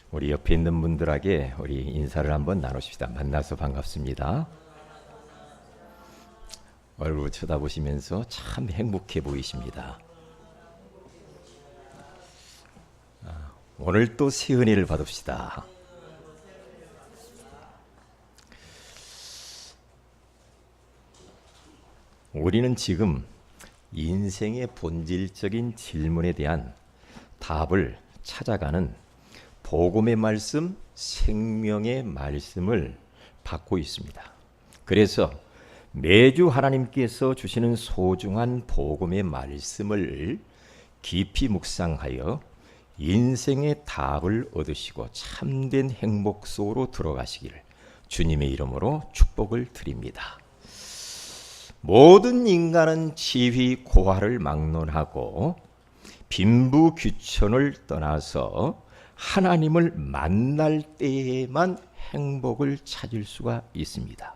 우리 옆에 있는 분들에게 우리 인사를 한번 나누십시다. 만나서 반갑습니다. 얼굴 쳐다보시면서 참 행복해 보이십니다. 오늘 또 새 은혜를 받읍시다. 우리는 지금 인생의 본질적인 질문에 대한 답을 찾아가는 복음의 말씀, 생명의 말씀을 받고 있습니다. 그래서 매주 하나님께서 주시는 소중한 복음의 말씀을 깊이 묵상하여 인생의 답을 얻으시고 참된 행복 속으로 들어가시기를 주님의 이름으로 축복을 드립니다. 모든 인간은 지위 고하를 막론하고 빈부귀천을 떠나서 하나님을 만날 때에만 행복을 찾을 수가 있습니다.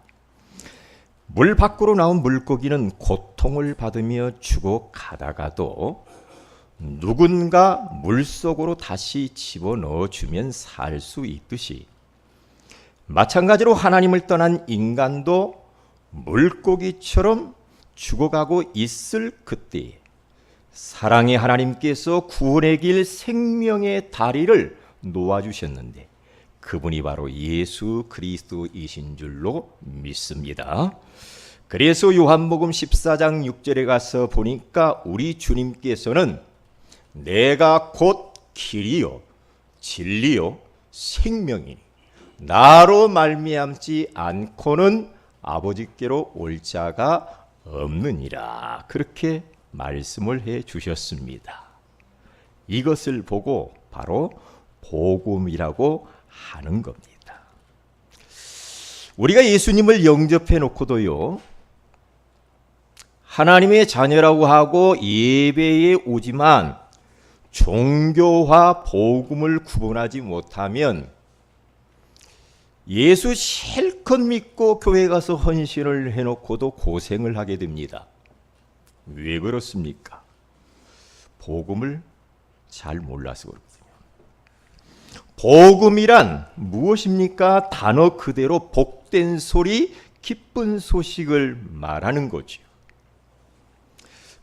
물 밖으로 나온 물고기는 고통을 받으며 죽어가다가도 누군가 물속으로 다시 집어넣어주면 살 수 있듯이 마찬가지로 하나님을 떠난 인간도 물고기처럼 죽어가고 있을 그때에 사랑의 하나님께서 구원의 길 생명의 다리를 놓아주셨는데 그분이 바로 예수 그리스도이신 줄로 믿습니다. 그래서 요한복음 14장 6절에 가서 보니까 우리 주님께서는 내가 곧 길이요 진리요 생명이니 나로 말미암지 않고는 아버지께로 올 자가 없느니라 그렇게 말씀을 해 주셨습니다. 이것을 보고 바로 복음이라고 하는 겁니다. 우리가 예수님을 영접해 놓고도요 하나님의 자녀라고 하고 예배에 오지만 종교와 복음을 구분하지 못하면 예수 실컷 믿고 교회 가서 헌신을 해놓고도 고생을 하게 됩니다. 왜 그렇습니까? 복음을 잘 몰라서 그렇거든요. 복음이란 무엇입니까? 단어 그대로 복된 소리, 기쁜 소식을 말하는 거죠.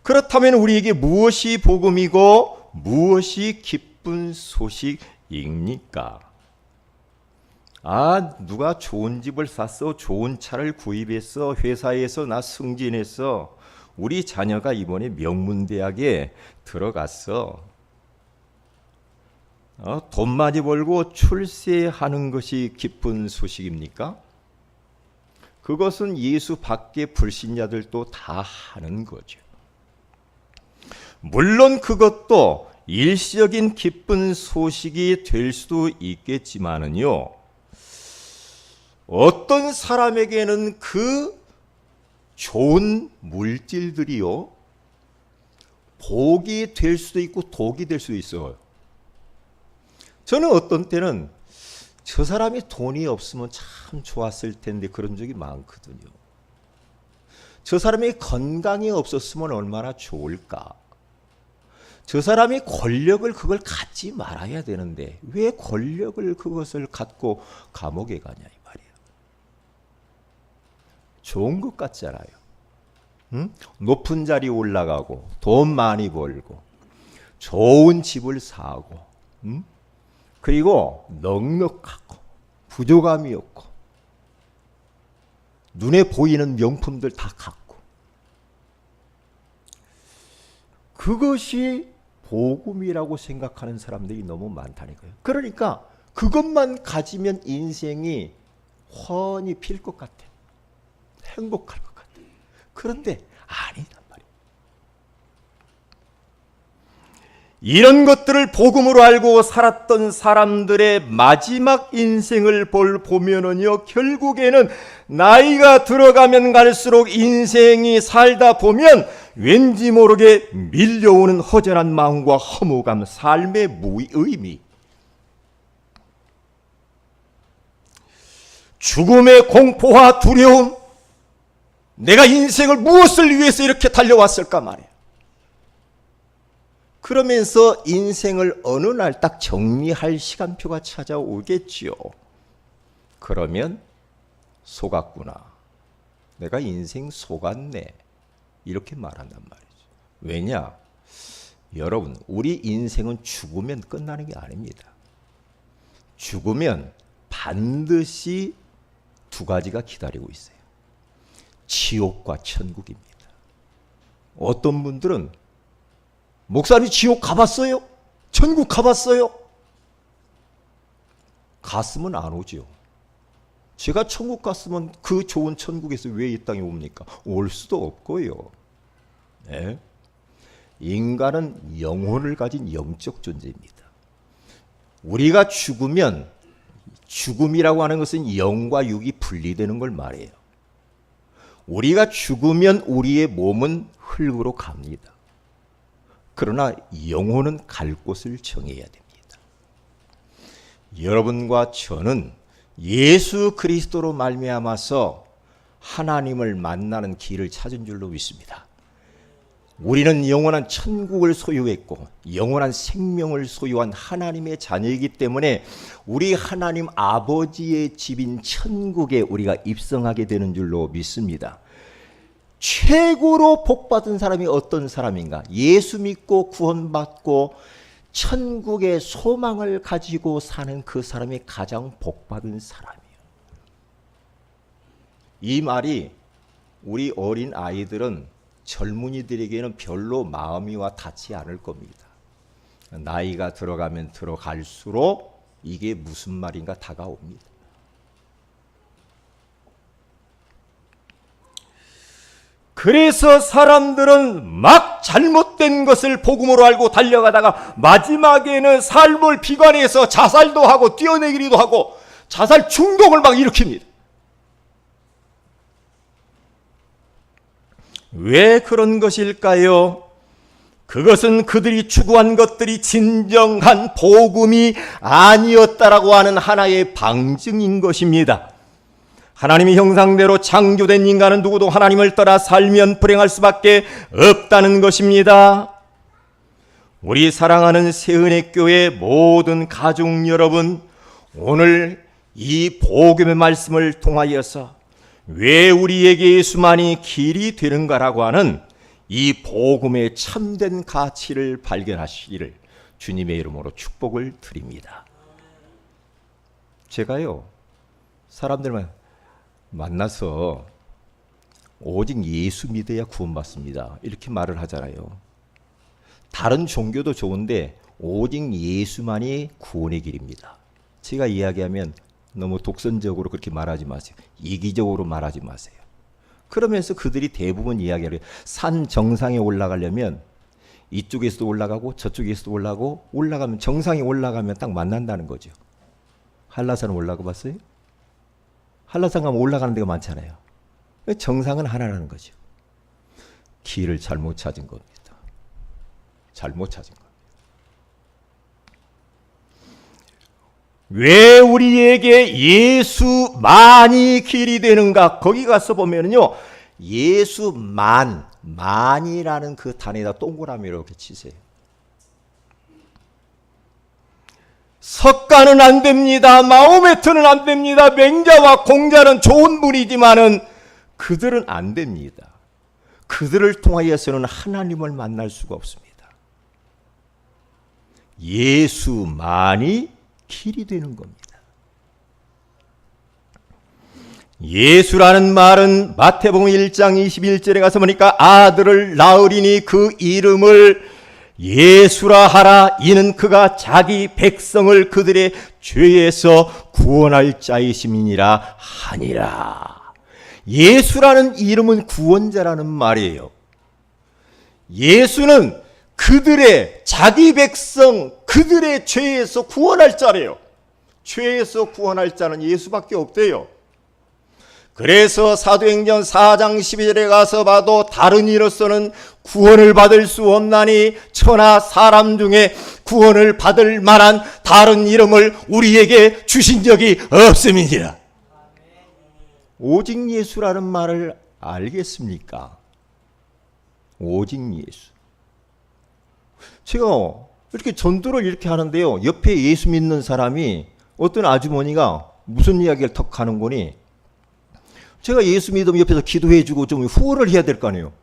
그렇다면 우리에게 무엇이 복음이고 무엇이 기쁜 소식입니까? 누가 좋은 집을 샀어, 좋은 차를 구입했어, 회사에서 나 승진했어, 우리 자녀가 이번에 명문대학에 들어갔어, 돈 많이 벌고 출세하는 것이 기쁜 소식입니까? 그것은 예수 밖의 불신자들도 다 하는 거죠. 물론 그것도 일시적인 기쁜 소식이 될 수도 있겠지만은요, 어떤 사람에게는 그 좋은 물질들이요 복이 될 수도 있고 독이 될 수도 있어요. 저는 어떤 때는 저 사람이 돈이 없으면 참 좋았을 텐데 그런 적이 많거든요. 저 사람이 건강이 없었으면 얼마나 좋을까. 저 사람이 권력을 그걸 갖지 말아야 되는데 왜 권력을 그것을 갖고 감옥에 가냐 이 말이에요. 좋은 것 같잖아요. 응? 높은 자리 올라가고 돈 많이 벌고 좋은 집을 사고 응? 그리고 넉넉하고 부족함이 없고 눈에 보이는 명품들 다 갖고 그것이 복음이라고 생각하는 사람들이 너무 많다니까요. 그러니까 그것만 가지면 인생이 훤히 필 것 같아. 행복할 것 같아. 그런데 아니단 말이에요. 이런 것들을 복음으로 알고 살았던 사람들의 마지막 인생을 보면은요, 결국에는 나이가 들어가면 갈수록 인생이 살다 보면 왠지 모르게 밀려오는 허전한 마음과 허무감, 삶의 무의미, 죽음의 공포와 두려움, 내가 인생을 무엇을 위해서 이렇게 달려왔을까 말이에요. 그러면서 인생을 어느 날 딱 정리할 시간표가 찾아오겠지요. 그러면 속았구나. 내가 인생 속았네. 이렇게 말한단 말이죠. 왜냐? 여러분, 우리 인생은 죽으면 끝나는 게 아닙니다. 죽으면 반드시 두 가지가 기다리고 있어요. 지옥과 천국입니다. 어떤 분들은 목사님 지옥 가봤어요? 천국 가봤어요? 갔으면 안 오죠. 제가 천국 갔으면 그 좋은 천국에서 왜 이 땅에 옵니까? 올 수도 없고요. 네? 인간은 영혼을 가진 영적 존재입니다. 우리가 죽으면, 죽음이라고 하는 것은 영과 육이 분리되는 걸 말해요. 우리가 죽으면 우리의 몸은 흙으로 갑니다. 그러나 영혼은 갈 곳을 정해야 됩니다. 여러분과 저는 예수 그리스도로 말미암아서 하나님을 만나는 길을 찾은 줄로 믿습니다. 우리는 영원한 천국을 소유했고 영원한 생명을 소유한 하나님의 자녀이기 때문에 우리 하나님 아버지의 집인 천국에 우리가 입성하게 되는 줄로 믿습니다. 최고로 복받은 사람이 어떤 사람인가? 예수 믿고 구원받고 천국의 소망을 가지고 사는 그 사람이 가장 복받은 사람이에요. 이 말이 우리 어린 아이들은 젊은이들에게는 별로 마음이 와 닿지 않을 겁니다. 나이가 들어가면 들어갈수록 이게 무슨 말인가 다가옵니다. 그래서 사람들은 막 잘못된 것을 복음으로 알고 달려가다가 마지막에는 삶을 비관해서 자살도 하고 뛰어내기도 하고 자살 충동을 막 일으킵니다. 왜 그런 것일까요? 그것은 그들이 추구한 것들이 진정한 복음이 아니었다라고 하는 하나의 방증인 것입니다. 하나님의 형상대로 창조된 인간은 누구도 하나님을 떠나 살면 불행할 수밖에 없다는 것입니다. 우리 사랑하는 새은혜교회 모든 가족 여러분, 오늘 이 복음의 말씀을 통하여서 왜 우리에게 예수만이 길이 되는가라고 하는 이 복음의 참된 가치를 발견하시기를 주님의 이름으로 축복을 드립니다. 제가요, 사람들만 만나서 오직 예수 믿어야 구원받습니다, 이렇게 말을 하잖아요. 다른 종교도 좋은데 오직 예수만이 구원의 길입니다. 제가 이야기하면 너무 독선적으로 그렇게 말하지 마세요. 이기적으로 말하지 마세요. 그러면서 그들이 대부분 이야기를 해요. 산 정상에 올라가려면 이쪽에서도 올라가고 저쪽에서도 올라가고, 올라가면 정상에 올라가면 딱 만난다는 거죠. 한라산 올라가 봤어요? 한라산 가면 올라가는 데가 많잖아요. 정상은 하나라는 거죠. 길을 잘못 찾은 겁니다. 잘못 찾은 겁니다. 왜 우리에게 예수만이 길이 되는가? 거기 가서 보면요, 예수만이라는 그 단에다 동그라미로 이렇게 치세요. 석가는 안 됩니다. 마호메트는 안 됩니다. 맹자와 공자는 좋은 분이지만은 그들은 안 됩니다. 그들을 통하여서는 하나님을 만날 수가 없습니다. 예수만이 길이 되는 겁니다. 예수라는 말은 마태복음 1장 21절에 가서 보니까 아들을 낳으리니 그 이름을 예수라 하라. 이는 그가 자기 백성을 그들의 죄에서 구원할 자이심이니라 하니라. 예수라는 이름은 구원자라는 말이에요. 예수는 그들의 자기 백성, 그들의 죄에서 구원할 자래요. 죄에서 구원할 자는 예수밖에 없대요. 그래서 사도행전 4장 12절에 가서 봐도 다른 이로서는 구원을 받을 수 없나니 천하 사람 중에 구원을 받을 만한 다른 이름을 우리에게 주신 적이 없음이니라. 오직 예수라는 말을 알겠습니까? 오직 예수. 제가 이렇게 전도를 이렇게 하는데요. 옆에 예수 믿는 사람이 어떤 아주머니가 무슨 이야기를 턱 하는 거니? 제가 예수 믿으면 옆에서 기도해주고 좀 후원을 해야 될 거 아니에요.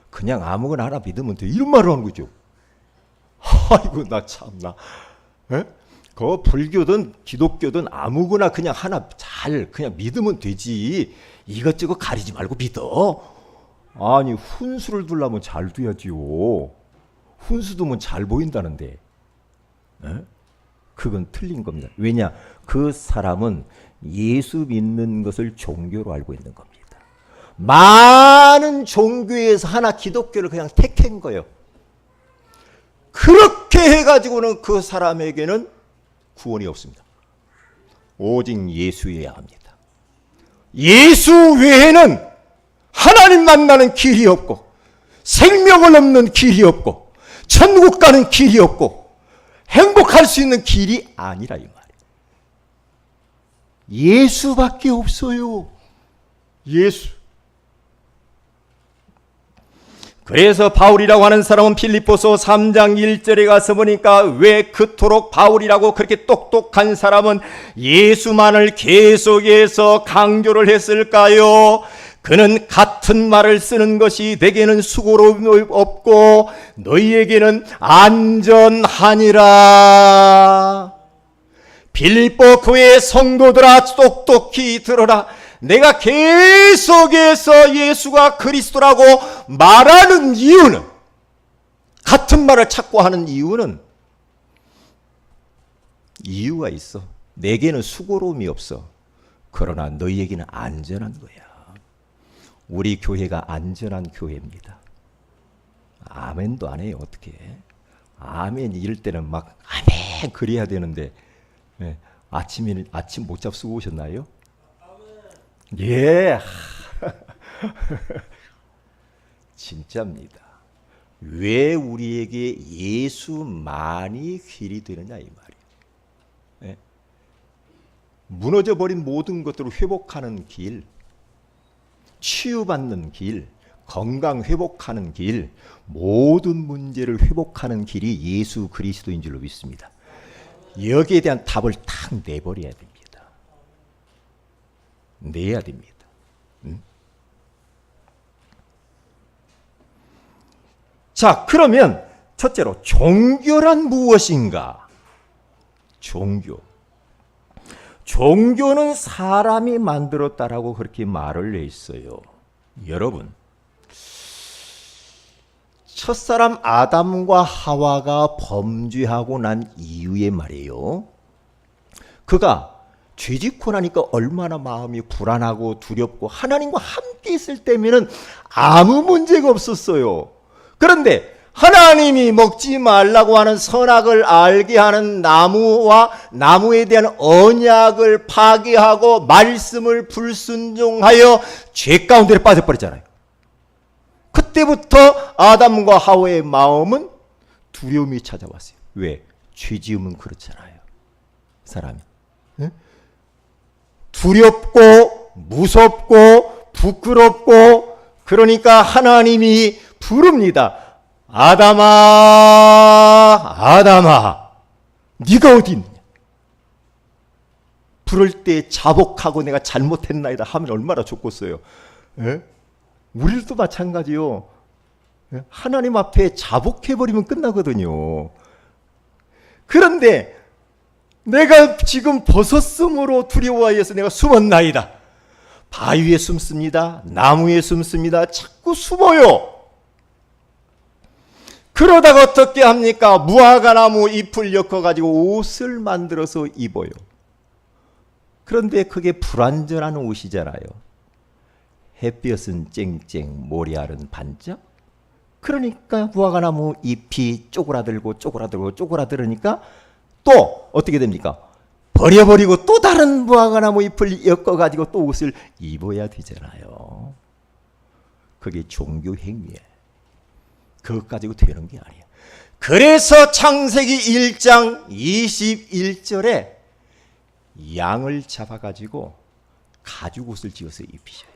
그냥 아무거나 하나 믿으면 돼. 이런 말을 하는 거죠. 아이고 나 참나. 에? 그 불교든 기독교든 아무거나 그냥 하나 잘 그냥 믿으면 되지. 이것저것 가리지 말고 믿어. 아니 훈수를 두려면 잘 둬야지요. 훈수 두면 잘 보인다는데. 에? 그건 틀린 겁니다. 왜냐? 그 사람은 예수 믿는 것을 종교로 알고 있는 겁니다. 많은 종교에서 하나 기독교를 그냥 택한 거예요. 그렇게 해가지고는 그 사람에게는 구원이 없습니다. 오직 예수여야 합니다. 예수 외에는 하나님 만나는 길이 없고 생명을 얻는 길이 없고 천국 가는 길이 없고 행복할 수 있는 길이 아니라 이 말이에요. 예수밖에 없어요. 예수. 그래서 바울이라고 하는 사람은 필립보서 3장 1절에 가서 보니까 왜 그토록 바울이라고 그렇게 똑똑한 사람은 예수만을 계속해서 강조를 했을까요? 그는 같은 말을 쓰는 것이 내게는 수고로움이 없고 너희에게는 안전하니라. 빌립보 교회 성도들아 똑똑히 들어라. 내가 계속해서 예수가 그리스도라고 말하는 이유는, 같은 말을 찾고 하는 이유는 이유가 있어. 내게는 수고로움이 없어. 그러나 너희에게는 안전한 거야. 우리 교회가 안전한 교회입니다. 아멘도 안 해요. 어떻게 아멘 이럴 때는 막 아멘 그래야 되는데. 네. 아침 못 잡수고 오셨나요? 예. 진짜입니다. 왜 우리에게 예수만이 길이 되느냐 이 말이에요. 예? 무너져버린 모든 것들을 회복하는 길, 치유받는 길, 건강 회복하는 길, 모든 문제를 회복하는 길이 예수 그리스도인 줄로 믿습니다. 여기에 대한 답을 탁 내버려야 됩니다. 내야 됩니다. 자, 그러면 첫째로 종교란 무엇인가? 종교는 사람이 만들었다라고 그렇게 말을 했어요. 여러분, 첫사람 아담과 하와가 범죄하고 난 이후에 말이에요. 그가 죄짓고 나니까 얼마나 마음이 불안하고 두렵고 하나님과 함께 있을 때면은 아무 문제가 없었어요. 그런데 하나님이 먹지 말라고 하는 선악을 알게 하는 나무와 나무에 대한 언약을 파괴하고 말씀을 불순종하여 죄 가운데 빠져버렸잖아요. 그때부터 아담과 하와의 마음은 두려움이 찾아왔어요. 왜? 죄 지으면 그렇잖아요. 사람이. 응? 두렵고 무섭고 부끄럽고 그러니까 하나님이 부릅니다. 아담아, 아담아, 네가 어디 있느냐? 부를 때 자복하고 내가 잘못했나이다 하면 얼마나 좋겠어요. 에? 우리도 마찬가지요. 하나님 앞에 자복해버리면 끝나거든요. 그런데 내가 지금 벗었음으로 두려워하여서 내가 숨었나이다. 바위에 숨습니다. 나무에 숨습니다. 자꾸 숨어요. 그러다가 어떻게 합니까? 무화과나무 잎을 엮어가지고 옷을 만들어서 입어요. 그런데 그게 불완전한 옷이잖아요. 햇볕은 쨍쨍, 모래알은 반짝. 그러니까 무화과나무 잎이 쪼그라들으니까 또 어떻게 됩니까? 버려버리고 또 다른 무화과나무 잎을 엮어가지고 또 옷을 입어야 되잖아요. 그게 종교 행위예요. 그것 가지고 되는 게 아니에요. 그래서 창세기 1장 21절에 양을 잡아가지고 가죽옷을 지어서 입히셔요.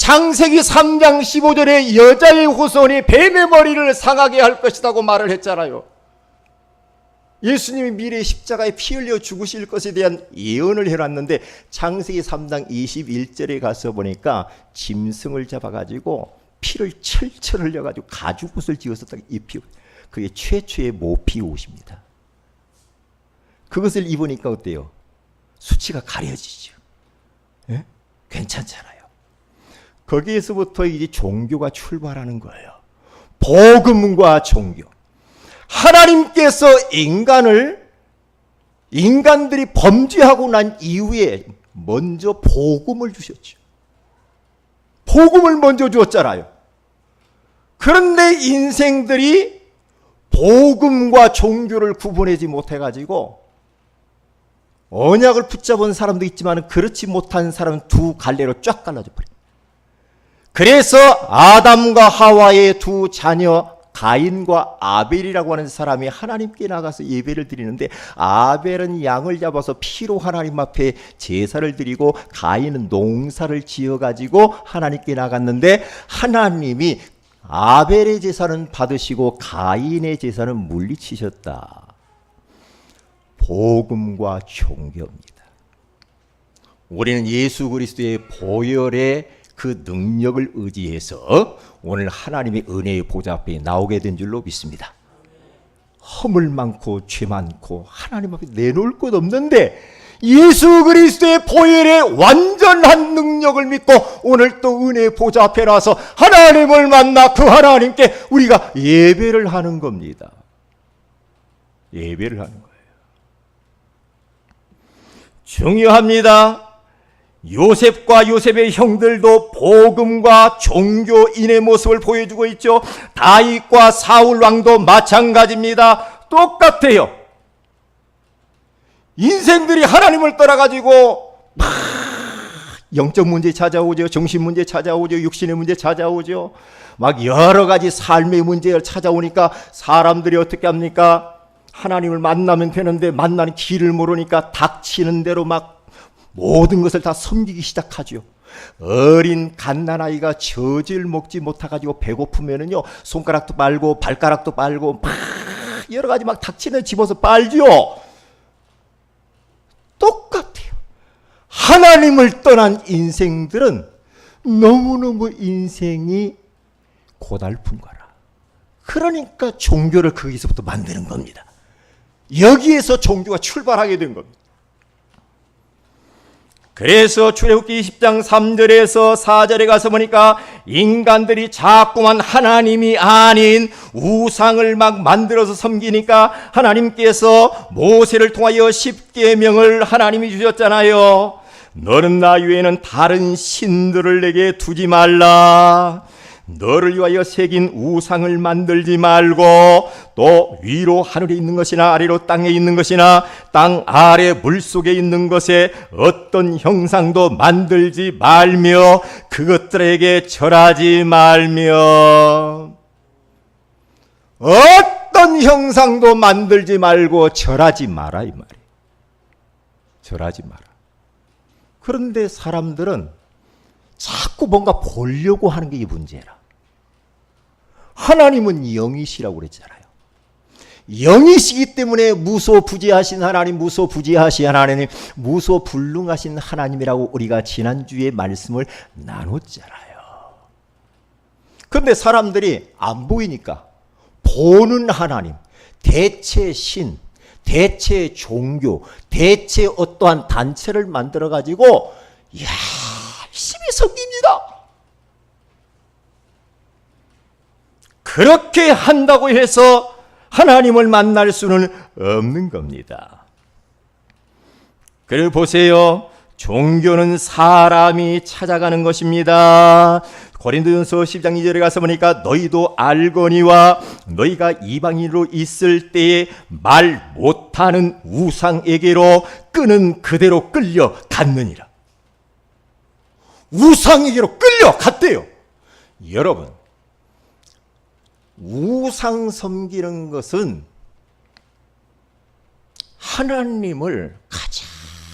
창세기 3장 15절에 여자의 후손이 뱀의 머리를 상하게 할 것이라고 말을 했잖아요. 예수님이 미래 십자가에 피 흘려 죽으실 것에 대한 예언을 해놨는데 창세기 3장 21절에 가서 보니까 짐승을 잡아가지고 피를 철철 흘려가지고 가죽옷을 지었었다. 이 피, 그게 최초의 모피 옷입니다. 그것을 입으니까 어때요? 수치가 가려지죠. 예? 괜찮잖아요. 거기에서부터 이제 종교가 출발하는 거예요. 복음과 종교. 하나님께서 인간들이 범죄하고 난 이후에 먼저 복음을 주셨죠. 복음을 먼저 주었잖아요. 그런데 인생들이 복음과 종교를 구분하지 못해가지고 언약을 붙잡은 사람도 있지만 그렇지 못한 사람은 두 갈래로 쫙 갈라져 버려요. 그래서 아담과 하와의 두 자녀 가인과 아벨이라고 하는 사람이 하나님께 나가서 예배를 드리는데 아벨은 양을 잡아서 피로 하나님 앞에 제사를 드리고 가인은 농사를 지어가지고 하나님께 나갔는데 하나님이 아벨의 제사는 받으시고 가인의 제사는 물리치셨다. 복음과 종교입니다. 우리는 예수 그리스도의 보혈의 그 능력을 의지해서 오늘 하나님의 은혜의 보좌 앞에 나오게 된 줄로 믿습니다. 허물 많고 죄 많고 하나님 앞에 내놓을 것 없는데 예수 그리스도의 보혈의 완전한 능력을 믿고 오늘 또 은혜의 보좌 앞에 나와서 하나님을 만나 그 하나님께 우리가 예배를 하는 겁니다. 예배를 하는 거예요. 중요합니다. 요셉과 요셉의 형들도 복음과 종교인의 모습을 보여주고 있죠. 다윗과 사울 왕도 마찬가지입니다. 똑같아요. 인생들이 하나님을 떠나가지고 막 영적 문제 찾아오죠. 정신 문제 찾아오죠. 육신의 문제 찾아오죠. 막 여러 가지 삶의 문제가 찾아오니까 사람들이 어떻게 합니까? 하나님을 만나면 되는데 만나는 길을 모르니까 닥치는 대로 막 모든 것을 다 섬기기 시작하죠. 어린 갓난아이가 젖을 먹지 못해가지고 배고프면은요 손가락도 빨고 발가락도 빨고 막 여러 가지 막 닥치는 집어서 빨죠. 똑같아요. 하나님을 떠난 인생들은 너무너무 인생이 고달픈 거라. 그러니까 종교를 거기서부터 만드는 겁니다. 여기에서 종교가 출발하게 된 겁니다. 그래서 출애굽기 20장 3절에서 4절에 가서 보니까 인간들이 자꾸만 하나님이 아닌 우상을 막 만들어서 섬기니까 하나님께서 모세를 통하여 십계명을 하나님이 주셨잖아요. 너는 나 외에는 다른 신들을 내게 두지 말라. 너를 위하여 새긴 우상을 만들지 말고 또 위로 하늘에 있는 것이나 아래로 땅에 있는 것이나 땅 아래 물속에 있는 것에 어떤 형상도 만들지 말며 그것들에게 절하지 말며 어떤 형상도 만들지 말고 절하지 마라 이 말이에요. 절하지 마라. 그런데 사람들은 자꾸 뭔가 보려고 하는 게 이 문제라. 하나님은 영이시라고 그랬잖아요. 영이시기 때문에 무소부지하신 하나님, 무소부지하신 하나님, 무소불능하신 하나님이라고 우리가 지난주에 말씀을 나눴잖아요. 그런데 사람들이 안 보이니까 보는 하나님, 대체 신, 대체 종교, 대체 어떠한 단체를 만들어가지고 열심히 섬깁니다. 그렇게 한다고 해서 하나님을 만날 수는 없는 겁니다. 그리고 보세요. 종교는 사람이 찾아가는 것입니다. 고린도전서 10장 2절에 가서 보니까 너희도 알거니와 너희가 이방인으로 있을 때에 말 못하는 우상에게로 끄는 그대로 끌려갔느니라. 우상에게로 끌려갔대요. 여러분, 우상 섬기는 것은 하나님을 가장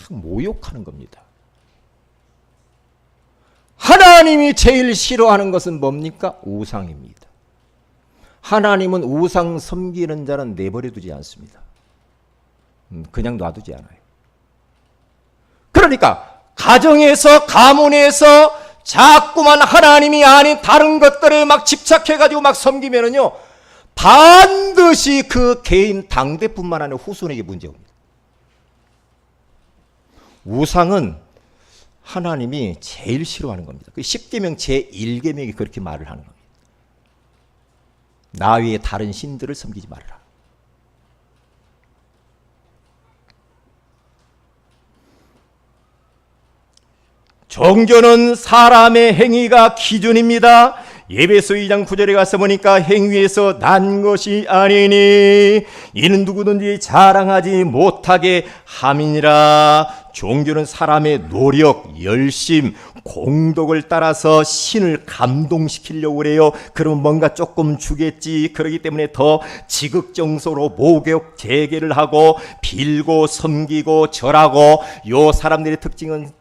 모욕하는 겁니다. 하나님 하나님이 제일 싫어하는 것은 뭡니까? 우상입니다. 하나님은 우상 섬기는 자는 내버려 두지 않습니다. 그냥 놔두지 않아요. 그러니까 가정에서, 가문에서 자꾸만 하나님이 아닌 다른 것들에 막 집착해가지고 막 섬기면은요, 반드시 그 개인 당대뿐만 아니라 후손에게 문제가 옵니다. 우상은 하나님이 제일 싫어하는 겁니다. 그 10계명 제1계명이 그렇게 말을 하는 겁니다. 나 외에 다른 신들을 섬기지 말아라. 종교는 사람의 행위가 기준입니다. 에베소 2장 9절에 가서 보니까 행위에서 난 것이 아니니 이는 누구든지 자랑하지 못하게 함이니라. 종교는 사람의 노력, 열심, 공덕을 따라서 신을 감동시키려고 그래요. 그러면 뭔가 조금 주겠지. 그렇기 때문에 더 지극정성으로 목욕 재개를 하고 빌고 섬기고 절하고, 요 사람들의 특징은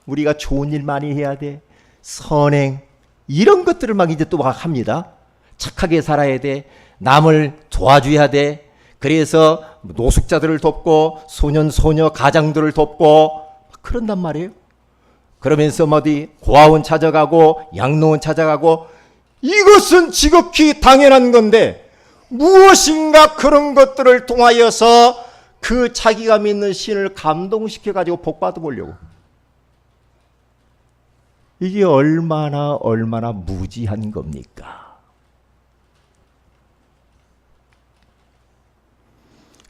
우리가 좋은 일 많이 해야 돼. 선행 이런 것들을 막 이제 또 막 합니다. 착하게 살아야 돼. 남을 도와줘야 돼. 그래서 노숙자들을 돕고 소년 소녀 가장들을 돕고 그런단 말이에요. 그러면서 어디 고아원 찾아가고 양로원 찾아가고, 이것은 지극히 당연한 건데 무엇인가 그런 것들을 통하여서 그 자기가 믿는 신을 감동시켜 가지고 복 받아보려고. 이게 얼마나 무지한 겁니까?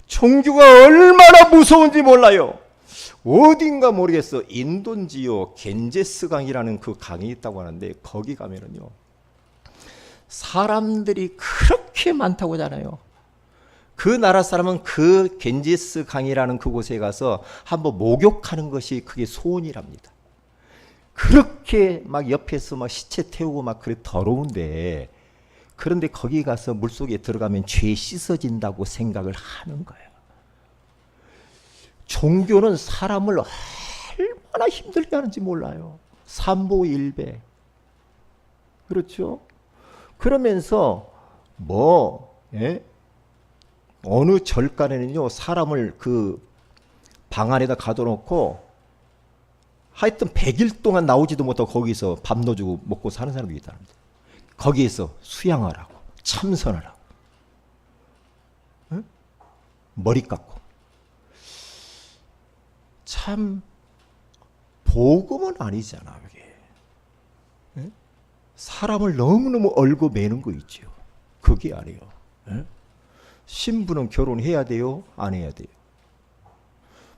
종교가 얼마나 무서운지 몰라요. 어딘가 모르겠어. 인도인지요, 겐제스 강이라는 그 강이 있다고 하는데, 거기 가면은요, 사람들이 그렇게 많다고 하잖아요. 그 나라 사람은 그 겐제스 강이라는 그곳에 가서 한번 목욕하는 것이 그게 소원이랍니다. 그렇게 막 옆에서 막 시체 태우고 막 그래 더러운데, 그런데 거기 가서 물속에 들어가면 죄 씻어진다고 생각을 하는 거예요. 종교는 사람을 얼마나 힘들게 하는지 몰라요. 삼보일배. 그렇죠? 그러면서 어느 절간에는요, 사람을 그 방 안에다 가둬놓고 하여튼 100일 동안 나오지도 못하고 거기서 밥 넣어주고 먹고 사는 사람도 있답니다. 거기에서 수양하라고, 참선하라고, 응? 머리 깎고. 참 복음은 아니잖아 그게. 응? 사람을 너무너무 얼고 매는 거 있죠. 그게 아니에요. 응? 신부는 결혼해야 돼요? 안 해야 돼요?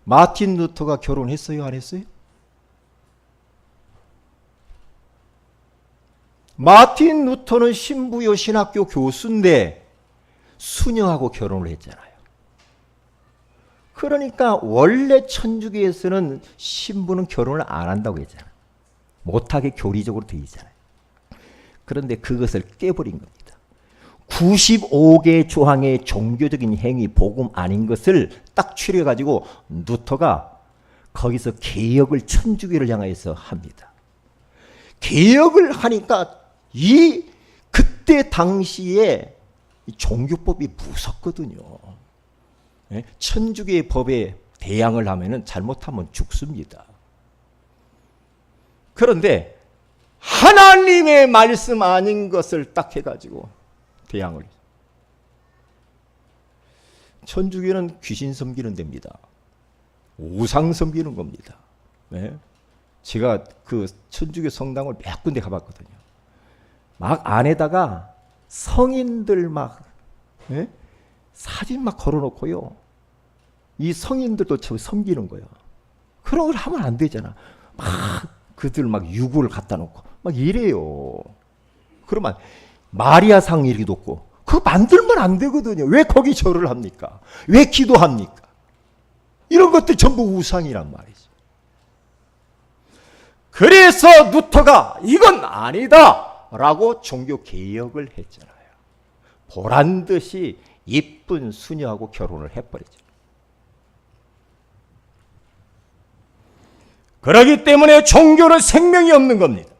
마틴 루터가 결혼했어요? 안 했어요? 마틴 루터는 신부요 신학교 교수인데 수녀하고 결혼을 했잖아요. 그러니까 원래 천주교에서는 신부는 결혼을 안 한다고 했잖아요. 못하게 교리적으로 되어 있잖아요. 그런데 그것을 깨버린 겁니다. 95개 조항의 종교적인 행위, 복음 아닌 것을 딱 추려가지고 루터가 거기서 개혁을, 천주교를 향해서 합니다. 개혁을 하니까 그때 당시에 종교법이 무섭거든요. 천주교의 법에 대항을 하면은 잘못하면 죽습니다. 그런데 하나님의 말씀 아닌 것을 딱 해가지고 대항을. 천주교는 귀신 섬기는 데입니다. 우상 섬기는 겁니다. 제가 그 천주교 성당을 몇 군데 가봤거든요. 막 안에다가 성인들 막 사진 막 걸어놓고요. 이 성인들도 저 섬기는 거예요. 그런 걸 하면 안 되잖아. 막 그들 막 유구를 갖다 놓고 막 이래요. 그러면 마리아상 이렇게 놓고 그거 만들면 안 되거든요. 왜 거기 절을 합니까? 왜 기도합니까? 이런 것들 전부 우상이란 말이죠. 그래서 루터가 이건 아니다 라고 종교 개혁을 했잖아요. 보란 듯이 이쁜 수녀하고 결혼을 해버리죠. 그렇기 때문에 종교는 생명이 없는 겁니다.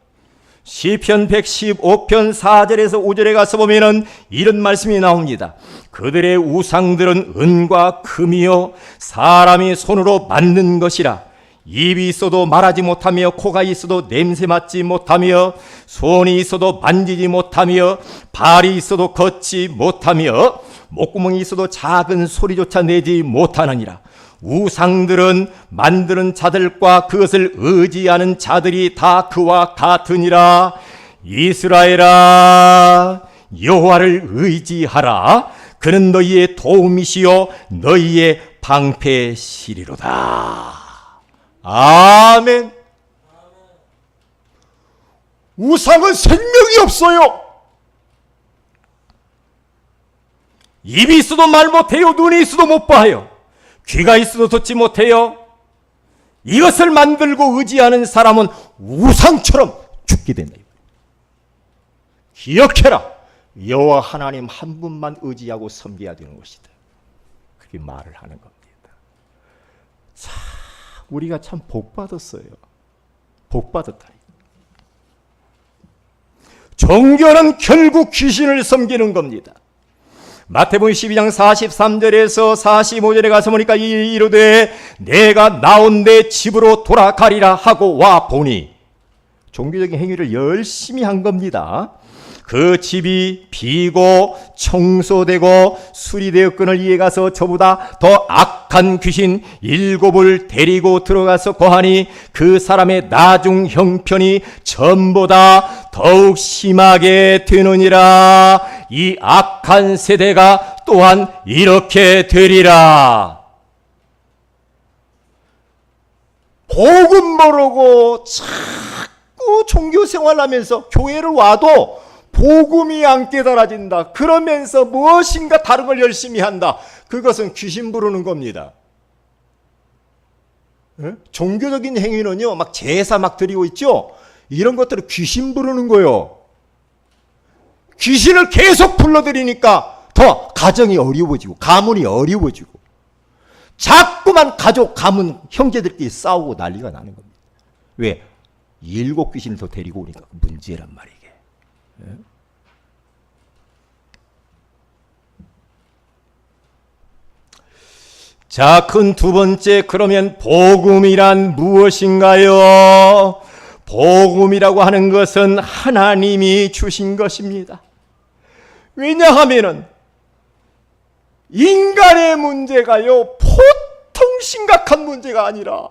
시편 115편 4절에서 5절에 가서 보면은 이런 말씀이 나옵니다. 그들의 우상들은 은과 금이요 사람이 손으로 만든 것이라. 입이 있어도 말하지 못하며, 코가 있어도 냄새 맡지 못하며, 손이 있어도 만지지 못하며, 발이 있어도 걷지 못하며, 목구멍이 있어도 작은 소리조차 내지 못하느니라. 우상들은 만드는 자들과 그것을 의지하는 자들이 다 그와 같으니라. 이스라엘아, 여호와를 의지하라. 그는 너희의 도움이시요 너희의 방패시리로다. 아멘. 우상은 생명이 없어요. 입이 있어도 말 못해요. 눈이 있어도 못 봐요. 귀가 있어도 듣지 못해요. 이것을 만들고 의지하는 사람은 우상처럼 죽게 된다. 기억해라. 여호와 하나님 한 분만 의지하고 섬겨야 되는 것이다. 그렇게 말을 하는 겁니다. 자, 우리가 참 복받았어요. 복받았다. 종교는 결국 귀신을 섬기는 겁니다. 마태복음 12장 43절에서 45절에 가서 보니까 이르되 내가 나온 내 집으로 돌아가리라 하고 와 보니, 종교적인 행위를 열심히 한 겁니다. 그 집이 비고 청소되고 수리되었거늘 이에 가서 저보다 더 악한 귀신 7을 데리고 들어가서 거하니 그 사람의 나중 형편이 전보다 더욱 심하게 되느니라. 이 악한 세대가 또한 이렇게 되리라. 복음 모르고 자꾸 종교 생활하면서 교회를 와도 복음이 안 깨달아진다. 그러면서 무엇인가 다른 걸 열심히 한다. 그것은 귀신 부르는 겁니다. 예? 종교적인 행위는요, 막 제사 막 드리고 있죠. 이런 것들은 귀신 부르는 거예요. 귀신을 계속 불러들이니까 더 가정이 어려워지고 가문이 어려워지고 자꾸만 가족, 가문, 형제들끼리 싸우고 난리가 나는 겁니다. 왜? 7 귀신을 더 데리고 오니까 문제란 말이에요. 자, 큰 두 번째, 그러면 복음이란 무엇인가요? 복음이라고 하는 것은 하나님이 주신 것입니다. 왜냐하면은 인간의 문제가요, 보통 심각한 문제가 아니라,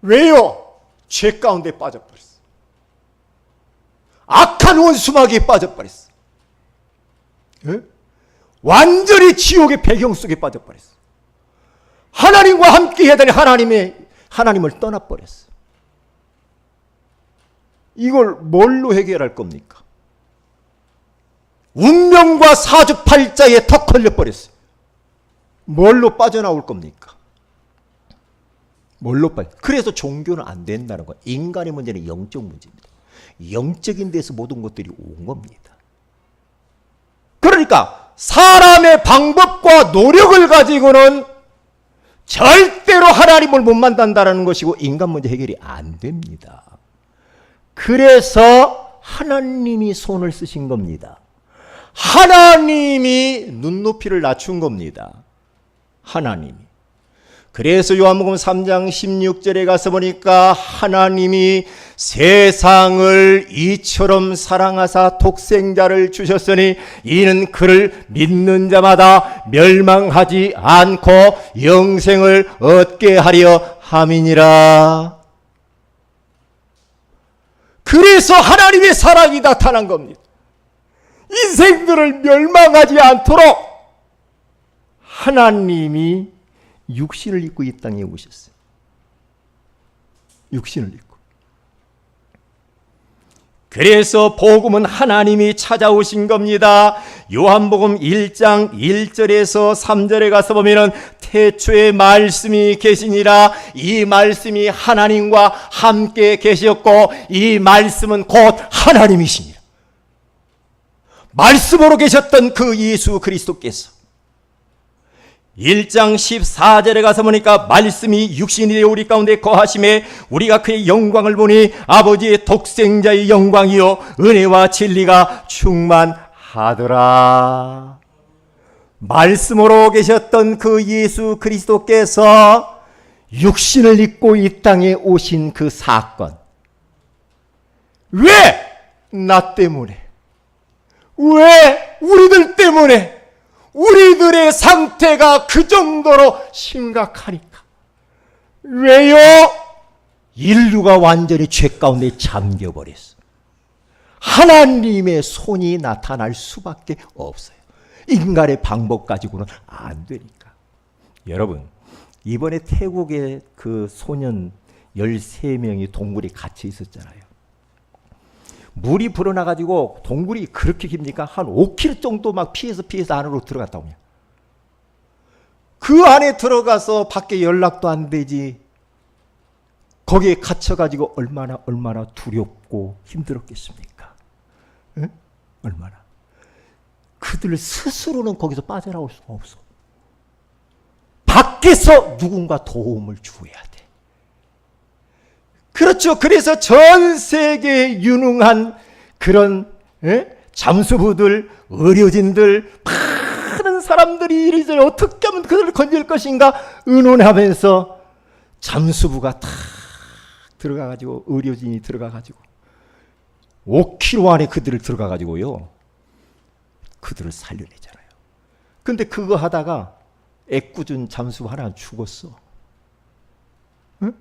왜요? 죄 가운데 빠져버렸어. 악한 원수마귀에 빠져버렸어. 예? 완전히 지옥의 배경 속에 빠져버렸어. 하나님과 함께 해야 될 하나님을 떠나버렸어. 이걸 뭘로 해결할 겁니까? 운명과 사주팔자에 턱 걸려버렸어요. 뭘로 빠져나올 겁니까? 그래서 종교는 안 된다는 거예요. 인간의 문제는 영적 문제입니다. 영적인 데서 모든 것들이 온 겁니다. 그러니까 사람의 방법과 노력을 가지고는 절대로 하나님을 못 만난다는 것이고 인간 문제 해결이 안 됩니다. 그래서 하나님이 손을 쓰신 겁니다. 하나님이 눈높이를 낮춘 겁니다. 하나님이. 그래서 요한복음 3장 16절에 가서 보니까 하나님이 세상을 이처럼 사랑하사 독생자를 주셨으니 이는 그를 믿는 자마다 멸망하지 않고 영생을 얻게 하려 함이니라. 그래서 하나님의 사랑이 나타난 겁니다. 인생들을 멸망하지 않도록 하나님이 육신을 입고 이 땅에 오셨어요. 육신을 입고. 그래서 복음은 하나님이 찾아오신 겁니다. 요한복음 1장 1절에서 3절에 가서 보면은 태초에 말씀이 계시니라. 이 말씀이 하나님과 함께 계셨고 이 말씀은 곧 하나님이시니라. 말씀으로 계셨던 그 예수 그리스도께서 1장 14절에 가서 보니까 말씀이 육신이 되어 우리 가운데 거하심에 우리가 그의 영광을 보니 아버지의 독생자의 영광이요 은혜와 진리가 충만하더라. 말씀으로 계셨던 그 예수 그리스도께서 육신을 입고 이 땅에 오신 그 사건, 왜? 나 때문에, 왜? 우리들 때문에, 우리들의 상태가 그 정도로 심각하니까. 왜요? 인류가 완전히 죄 가운데 잠겨버렸어. 하나님의 손이 나타날 수밖에 없어요. 인간의 방법 가지고는 안 되니까. 여러분, 이번에 태국의 그 소년 13명이 동굴에 갇혀 있었잖아요. 물이 불어나가지고 동굴이 그렇게 깁니까? 한 5km 정도 막 피해서 안으로 들어갔다 오냐. 그 안에 들어가서 밖에 연락도 안 되지. 거기에 갇혀가지고 얼마나 두렵고 힘들었겠습니까? 응? 얼마나. 그들 스스로는 거기서 빠져나올 수가 없어. 밖에서 누군가 도움을 줘야 돼. 그렇죠. 그래서 전 세계에 유능한 그런 잠수부들, 의료진들, 많은 사람들이 이리저리 어떻게 하면 그들을 건질 것인가 의논하면서 잠수부가 탁 들어가가지고, 의료진이 들어가가지고 5km 안에 그들을 들어가가지고요, 그들을 살려내잖아요. 근데 그거 하다가 애꿎은 잠수부 하나 죽었어. 응?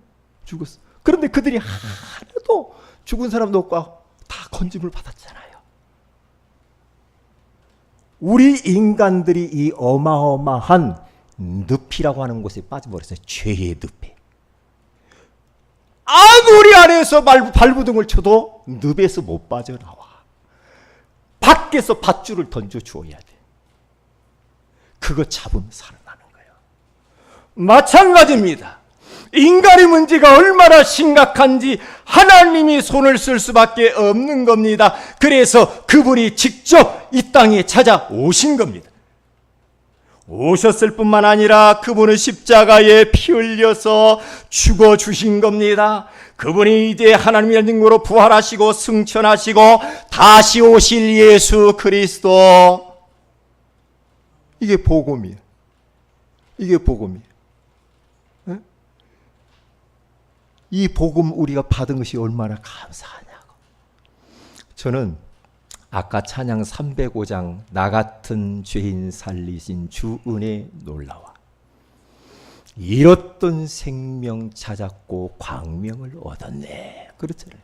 죽었어. 그런데 그들이 하나도 죽은 사람도 없고 다 건짐을 받았잖아요. 우리 인간들이 이 어마어마한 늪이라고 하는 곳에 빠져버렸어요. 죄의 늪에. 아무리 안에서 발부둥을 쳐도 늪에서 못 빠져나와. 밖에서 밧줄을 던져 주어야 돼. 그거 잡으면 살아나는 거예요. 마찬가지입니다. 인간의 문제가 얼마나 심각한지 하나님이 손을 쓸 수밖에 없는 겁니다. 그래서 그분이 직접 이 땅에 찾아오신 겁니다. 오셨을 뿐만 아니라 그분은 십자가에 피 흘려서 죽어주신 겁니다. 그분이 이제 하나님의 능력으로 부활하시고 승천하시고 다시 오실 예수 그리스도. 이게 복음이에요. 이게 복음이에요. 이 복음 우리가 받은 것이 얼마나 감사하냐고. 저는 아까 찬양 305장 나 같은 죄인 살리신 주 은혜 놀라와 잃었던 생명 찾았고 광명을 얻었네, 그렇잖아요.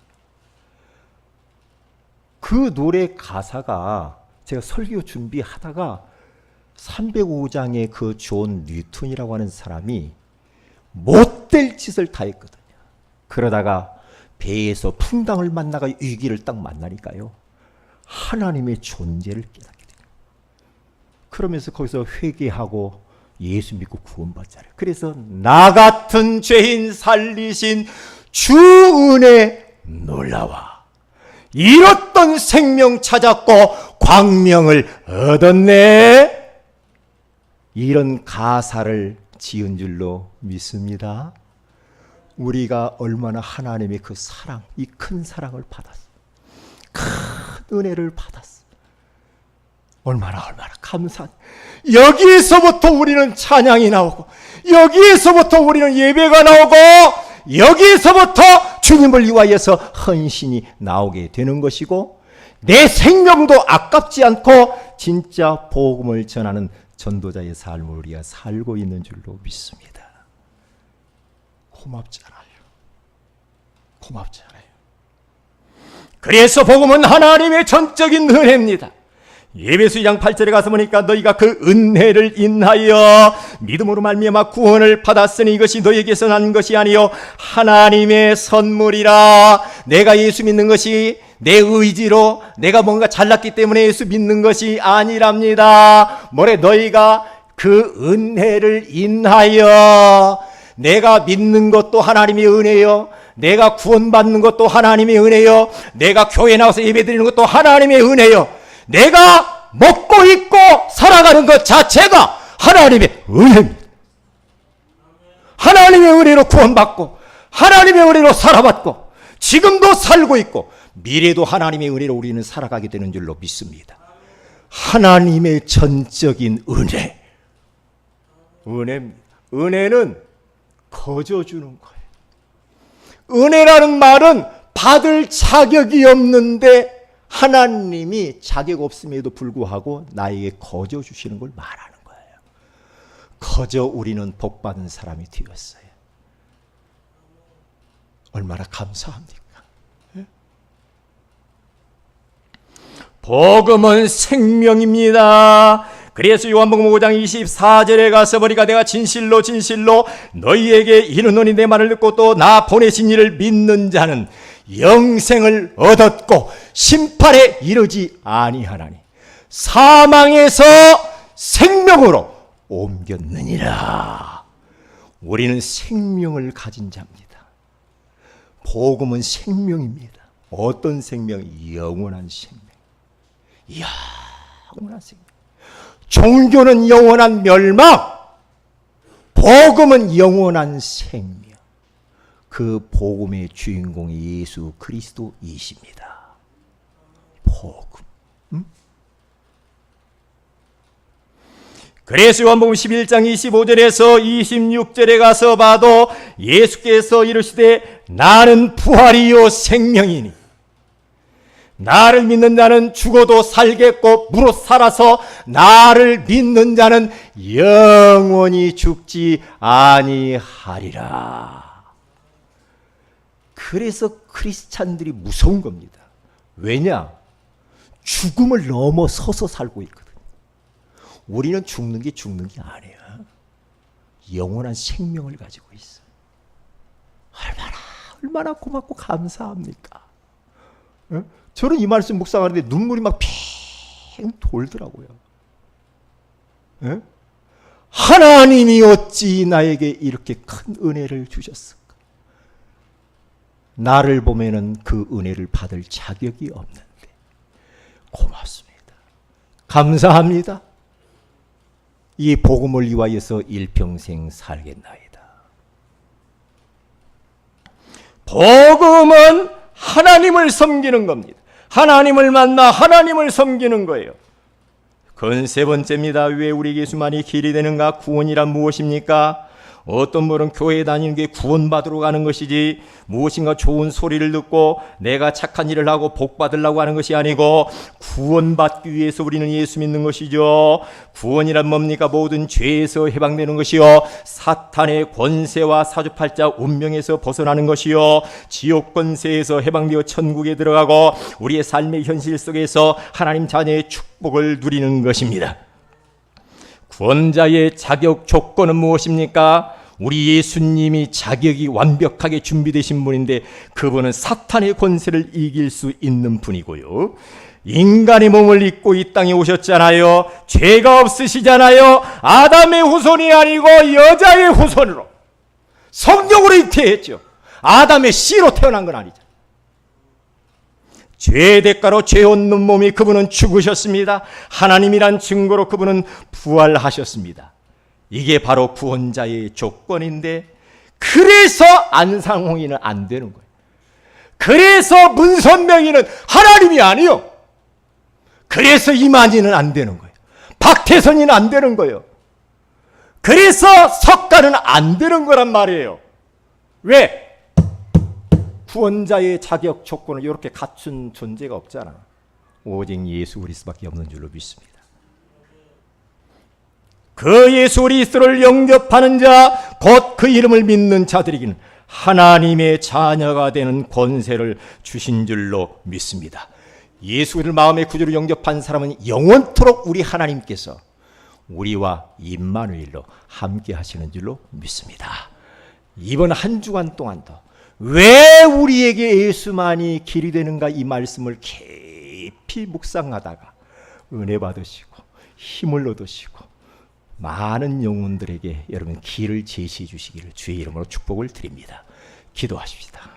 그 노래 가사가 제가 설교 준비하다가 305장의 그 존 뉴턴이라고 하는 사람이 못될 짓을 다 했거든요. 그러다가 배에서 풍당을 만나가 위기를 딱 만나니까요, 하나님의 존재를 깨닫게 돼요. 그러면서 거기서 회개하고 예수 믿고 구원받잖아요. 그래서 나 같은 죄인 살리신 주 은혜 놀라와 잃었던 생명 찾았고 광명을 얻었네. 이런 가사를 지은 줄로 믿습니다. 우리가 얼마나 하나님의 그 사랑, 이 큰 사랑을 받았어. 큰 은혜를 받았어. 얼마나 감사한. 여기에서부터 우리는 찬양이 나오고, 여기에서부터 우리는 예배가 나오고, 여기에서부터 주님을 위하여서 헌신이 나오게 되는 것이고, 내 생명도 아깝지 않고 진짜 복음을 전하는 전도자의 삶을 우리가 살고 있는 줄로 믿습니다. 고맙잖아요. 고맙잖아요. 그래서 복음은 하나님의 전적인 은혜입니다. 에베소 2장 8절에 가서 보니까 너희가 그 은혜를 인하여 믿음으로 말미암아 구원을 받았으니 이것이 너희에게서 난 것이 아니요 하나님의 선물이라. 내가 예수 믿는 것이 내 의지로 내가 뭔가 잘났기 때문에 예수 믿는 것이 아니랍니다. 뭐래? 너희가 그 은혜를 인하여. 내가 믿는 것도 하나님의 은혜요, 내가 구원받는 것도 하나님의 은혜요, 내가 교회 나와서 예배드리는 것도 하나님의 은혜요, 내가 먹고 입고 살아가는 것 자체가 하나님의 은혜입니다. 하나님의 은혜로 구원받고 하나님의 은혜로 살아왔고 지금도 살고 있고 미래도 하나님의 은혜로 우리는 살아가게 되는 줄로 믿습니다. 하나님의 전적인 은혜. 은혜입니다. 은혜는 거저 주는 거예요. 은혜라는 말은 받을 자격이 없는데 하나님이 자격 없음에도 불구하고 나에게 거저 주시는 걸 말하는 거예요. 거저 우리는 복받은 사람이 되었어요. 얼마나 감사합니까? 복음은 생명입니다. 그래서 요한복음 5장 24절에 가서 보니까 내가 진실로 진실로 너희에게 이르노니 내 말을 듣고 또 나 보내신 이를 믿는 자는 영생을 얻었고 심판에 이르지 아니하나니 사망에서 생명으로 옮겼느니라. 우리는 생명을 가진 자입니다. 복음은 생명입니다. 어떤 생명? 영원한 생명. 영원한 생명. 종교는 영원한 멸망, 복음은 영원한 생명. 그 복음의 주인공이 예수 그리스도이십니다. 복음. 그래서 요한복음 11장 25절에서 26절에 가서 봐도 예수께서 이르시되 나는 부활이요 생명이니 나를 믿는 자는 죽어도 살겠고 무릇 살아서 나를 믿는 자는 영원히 죽지 아니하리라. 그래서 크리스찬들이 무서운 겁니다. 왜냐? 죽음을 넘어서서 살고 있거든. 우리는 죽는 게 아니야. 영원한 생명을 가지고 있어. 얼마나 고맙고 감사합니까? 어? 저는 이 말씀 묵상하는데 눈물이 막 핑 돌더라고요. 에? 하나님이 어찌 나에게 이렇게 큰 은혜를 주셨을까? 나를 보면은 그 은혜를 받을 자격이 없는데 고맙습니다. 감사합니다. 이 복음을 위하여서 일평생 살겠나이다. 복음은 하나님을 섬기는 겁니다. 하나님을 만나 하나님을 섬기는 거예요. 그건 세 번째입니다. 왜 우리 예수만이 길이 되는가? 구원이란 무엇입니까? 어떤 분은 교회에 다니는 게 구원받으러 가는 것이지 무엇인가 좋은 소리를 듣고 내가 착한 일을 하고 복 받으려고 하는 것이 아니고 구원받기 위해서 우리는 예수 믿는 것이죠. 구원이란 뭡니까? 모든 죄에서 해방되는 것이요, 사탄의 권세와 사주팔자 운명에서 벗어나는 것이요, 지옥 권세에서 해방되어 천국에 들어가고 우리의 삶의 현실 속에서 하나님 자녀의 축복을 누리는 것입니다. 구원자의 자격 조건은 무엇입니까? 우리 예수님이 자격이 완벽하게 준비되신 분인데 그분은 사탄의 권세를 이길 수 있는 분이고요, 인간의 몸을 입고 이 땅에 오셨잖아요. 죄가 없으시잖아요. 아담의 후손이 아니고 여자의 후손으로 성령으로 잉태했죠. 아담의 씨로 태어난 건 아니죠. 죄의 대가로 죄 얻는 몸이 그분은 죽으셨습니다. 하나님이란 증거로 그분은 부활하셨습니다. 이게 바로 구원자의 조건인데, 그래서 안상홍이는 안 되는 거예요. 그래서 문선명이는 하나님이 아니요. 그래서 이만희는 안 되는 거예요. 박태선이는 안 되는 거예요. 그래서 석가는 안 되는 거란 말이에요. 왜? 구원자의 자격 조건을 이렇게 갖춘 존재가 없잖아. 오직 예수 그리스도밖에 없는 줄로 믿습니다. 그 예수 그리스도를 영접하는 자, 곧 그 이름을 믿는 자들에게는 하나님의 자녀가 되는 권세를 주신 줄로 믿습니다. 예수를 마음의 구주로 영접한 사람은 영원토록 우리 하나님께서 우리와 임마누엘로 함께 하시는 줄로 믿습니다. 이번 한 주간 동안도 왜 우리에게 예수만이 길이 되는가, 이 말씀을 깊이 묵상하다가 은혜 받으시고 힘을 얻으시고 많은 영혼들에게 여러분 길을 제시해 주시기를 주의 이름으로 축복을 드립니다. 기도하십시다.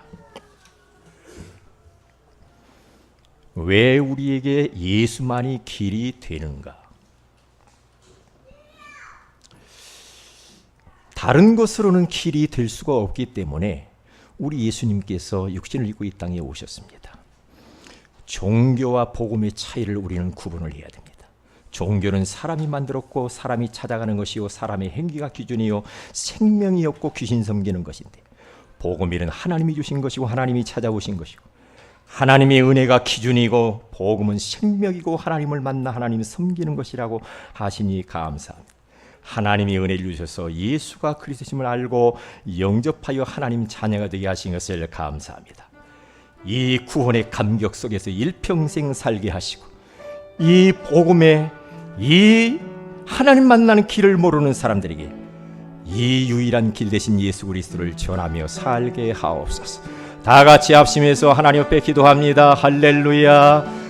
왜 우리에게 예수만이 길이 되는가? 다른 것으로는 길이 될 수가 없기 때문에 우리 예수님께서 육신을 입고 이 땅에 오셨습니다. 종교와 복음의 차이를 우리는 구분을 해야 됩니다. 종교는 사람이 만들었고 사람이 찾아가는 것이요 사람의 행위가 기준이요 생명이 없고 귀신 섬기는 것인데, 복음은 하나님이 주신 것이고 하나님이 찾아오신 것이고 하나님의 은혜가 기준이고 복음은 생명이고 하나님을 만나 하나님을 섬기는 것이라고 하시니 감사합니다. 하나님이 은혜를 주셔서 예수가 그리스도심을 알고 영접하여 하나님 자녀가 되게 하신 것을 감사합니다. 이 구원의 감격 속에서 일평생 살게 하시고 이 복음의 이 하나님 만나는 길을 모르는 사람들에게 이 유일한 길 대신 예수 그리스도를 전하며 살게 하옵소서. 다 같이 합심해서 하나님 앞에 기도합니다. 할렐루야.